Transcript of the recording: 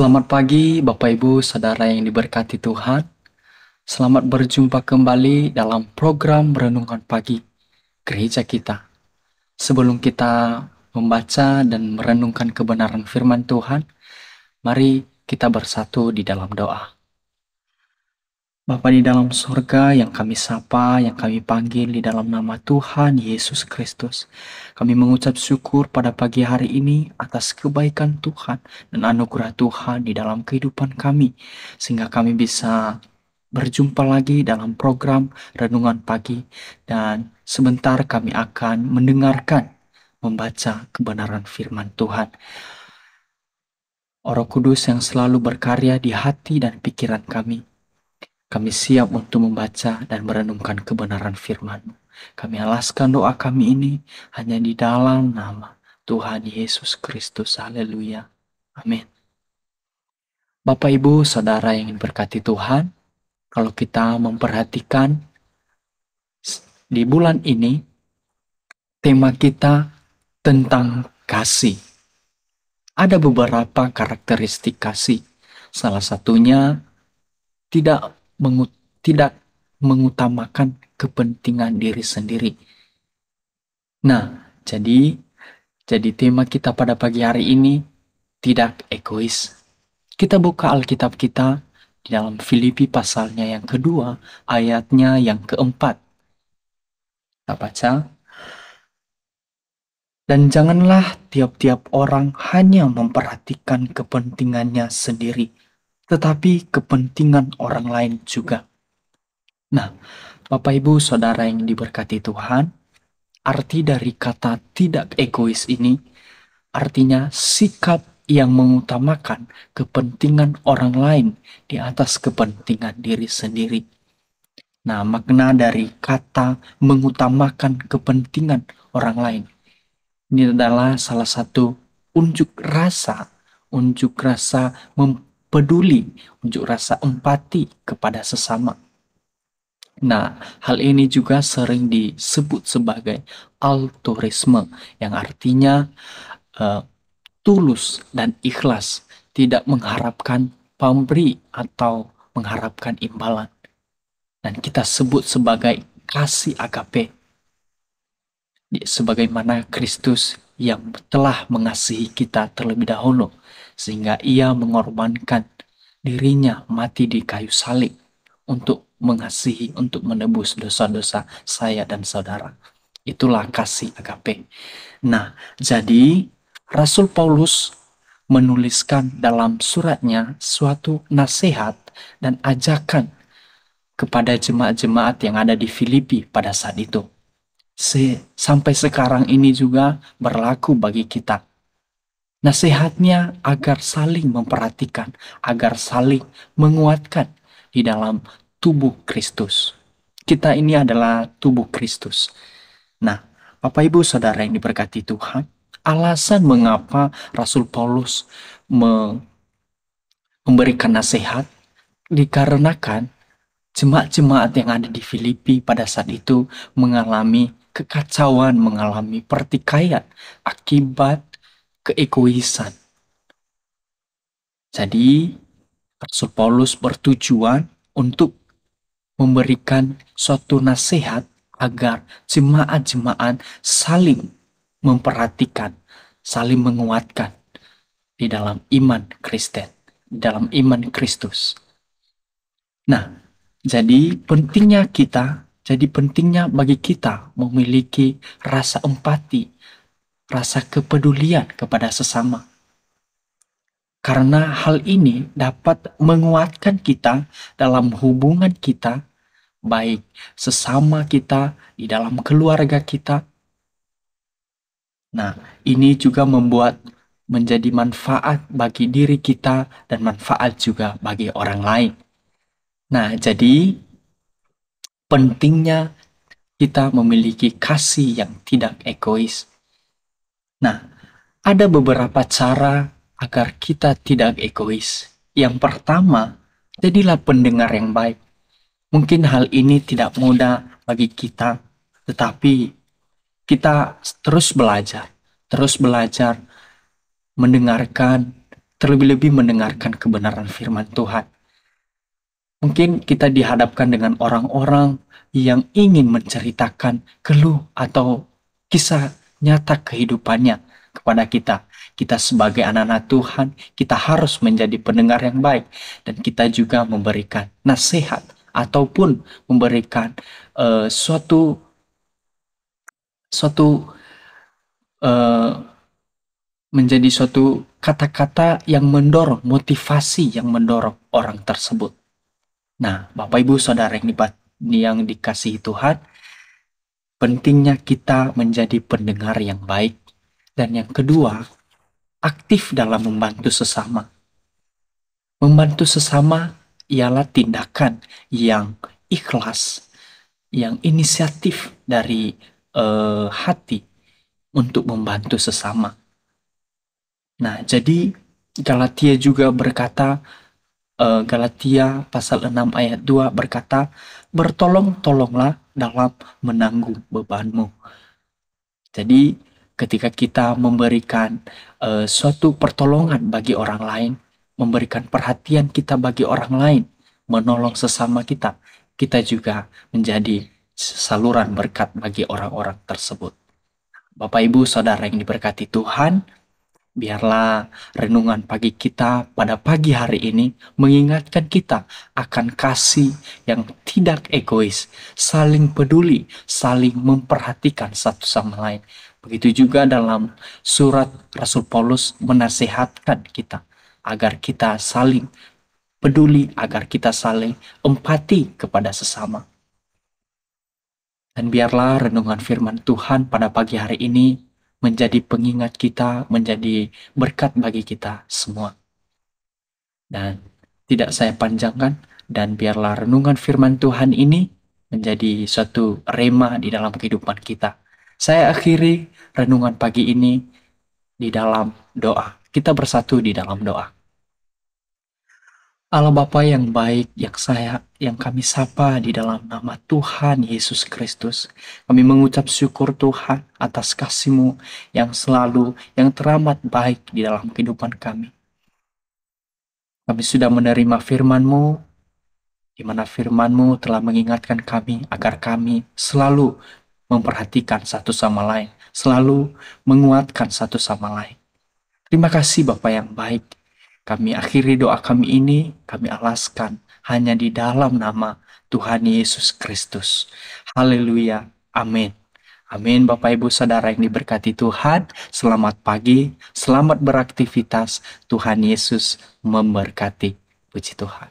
Selamat pagi, Bapak Ibu, Saudara yang diberkati Tuhan. Selamat berjumpa kembali dalam program Renungan Pagi Gereja kita. Sebelum kita membaca dan merenungkan kebenaran firman Tuhan, mari kita bersatu di dalam doa. Bapa di dalam surga yang kami sapa, yang kami panggil di dalam nama Tuhan Yesus Kristus. Kami mengucap syukur pada pagi hari ini atas kebaikan Tuhan dan anugerah Tuhan di dalam kehidupan kami. Sehingga kami bisa berjumpa lagi dalam program Renungan Pagi. Dan sebentar kami akan mendengarkan, membaca kebenaran firman Tuhan. Roh Kudus yang selalu berkarya di hati dan pikiran kami. Kami siap untuk membaca dan merenungkan kebenaran firman-Mu. Kami alaskan doa kami ini hanya di dalam nama Tuhan Yesus Kristus. Haleluya. Amin. Bapak, Ibu, Saudara yang diberkati Tuhan, kalau kita memperhatikan di bulan ini, tema kita tentang kasih. Ada beberapa karakteristik kasih. Salah satunya tidak mengutamakan kepentingan diri sendiri. Nah, jadi tema kita pada pagi hari ini tidak egois. Kita buka Alkitab kita di dalam Filipi pasalnya yang kedua, ayatnya yang keempat. Kita baca. Dan janganlah tiap-tiap orang hanya memperhatikan kepentingannya sendiri, tetapi kepentingan orang lain juga. Nah, Bapak Ibu Saudara yang diberkati Tuhan, arti dari kata tidak egois ini artinya sikap yang mengutamakan kepentingan orang lain di atas kepentingan diri sendiri. Nah, makna dari kata mengutamakan kepentingan orang lain ini adalah salah satu unjuk rasa peduli, unjuk rasa empati kepada sesama. Nah, hal ini juga sering disebut sebagai altruisme, yang artinya tulus dan ikhlas, tidak mengharapkan pemberi atau mengharapkan imbalan. Dan kita sebut sebagai kasih agape, sebagaimana Kristus yang telah mengasihi kita terlebih dahulu, sehingga ia mengorbankan dirinya mati di kayu salib untuk mengasihi, untuk menebus dosa-dosa saya dan saudara. Itulah kasih agape. Nah, jadi Rasul Paulus menuliskan dalam suratnya suatu nasihat dan ajakan kepada jemaat-jemaat yang ada di Filipi pada saat itu. Sampai sekarang ini juga berlaku bagi kita. Nasihatnya agar saling memperhatikan, agar saling menguatkan di dalam tubuh Kristus. Kita ini adalah tubuh Kristus. Nah, Bapak Ibu Saudara yang diberkati Tuhan, alasan mengapa Rasul Paulus memberikan nasihat dikarenakan jemaat-jemaat yang ada di Filipi pada saat itu mengalami kekacauan, mengalami pertikaian akibat keegoisan. Jadi, Rasul Paulus bertujuan untuk memberikan suatu nasihat agar jemaat-jemaat saling memperhatikan, saling menguatkan di dalam iman Kristen, di dalam iman Kristus. Nah, jadi pentingnya bagi kita memiliki rasa empati, rasa kepedulian kepada sesama. Karena hal ini dapat menguatkan kita dalam hubungan kita, baik sesama kita, di dalam keluarga kita. Nah, ini juga menjadi manfaat bagi diri kita dan manfaat juga bagi orang lain. Nah, jadi pentingnya kita memiliki kasih yang tidak egois. Nah, ada beberapa cara agar kita tidak egois. Yang pertama, jadilah pendengar yang baik. Mungkin hal ini tidak mudah bagi kita, tetapi kita terus belajar mendengarkan terlebih-lebih mendengarkan kebenaran firman Tuhan. Mungkin kita dihadapkan dengan orang-orang yang ingin menceritakan keluh atau kisah nyata kehidupannya kepada kita. Kita sebagai anak-anak Tuhan, kita harus menjadi pendengar yang baik. Dan kita juga memberikan nasihat ataupun memberikan suatu eh, menjadi suatu kata-kata yang mendorong, motivasi yang mendorong orang tersebut. Nah, Bapak Ibu Saudara yang dikasihi Tuhan, pentingnya kita menjadi pendengar yang baik. Dan yang kedua, aktif dalam membantu sesama. Membantu sesama ialah tindakan yang ikhlas, yang inisiatif dari hati untuk membantu sesama. Nah, jadi Galatia juga berkata, Galatia pasal 6 ayat 2 berkata, bertolong-tolonglah dalam menanggung bebanmu. Jadi ketika kita memberikan suatu pertolongan bagi orang lain, memberikan perhatian kita bagi orang lain, menolong sesama kita, kita juga menjadi saluran berkat bagi orang-orang tersebut. Bapak Ibu Saudara yang diberkati Tuhan, biarlah renungan pagi kita pada pagi hari ini mengingatkan kita akan kasih yang tidak egois, saling peduli, saling memperhatikan satu sama lain. Begitu juga dalam surat Rasul Paulus menasihatkan kita agar kita saling peduli, agar kita saling empati kepada sesama. Dan biarlah renungan firman Tuhan pada pagi hari ini menjadi pengingat kita, menjadi berkat bagi kita semua. Dan tidak saya panjangkan, dan biarlah renungan firman Tuhan ini menjadi suatu rema di dalam kehidupan kita. Saya akhiri renungan pagi ini di dalam doa. Kita bersatu di dalam doa. Allah Bapa yang baik, yang kami sapa di dalam nama Tuhan Yesus Kristus. Kami mengucap syukur Tuhan atas kasih-Mu yang selalu, yang teramat baik di dalam kehidupan kami. Kami sudah menerima firman-Mu, di mana firman-Mu telah mengingatkan kami agar kami selalu memperhatikan satu sama lain, selalu menguatkan satu sama lain. Terima kasih Bapa yang baik. Kami akhiri doa kami ini, kami alaskan hanya di dalam nama Tuhan Yesus Kristus. Haleluya. Amin. Amin. Bapak Ibu Saudara yang diberkati Tuhan, selamat pagi, selamat beraktivitas. Tuhan Yesus memberkati. Puji Tuhan.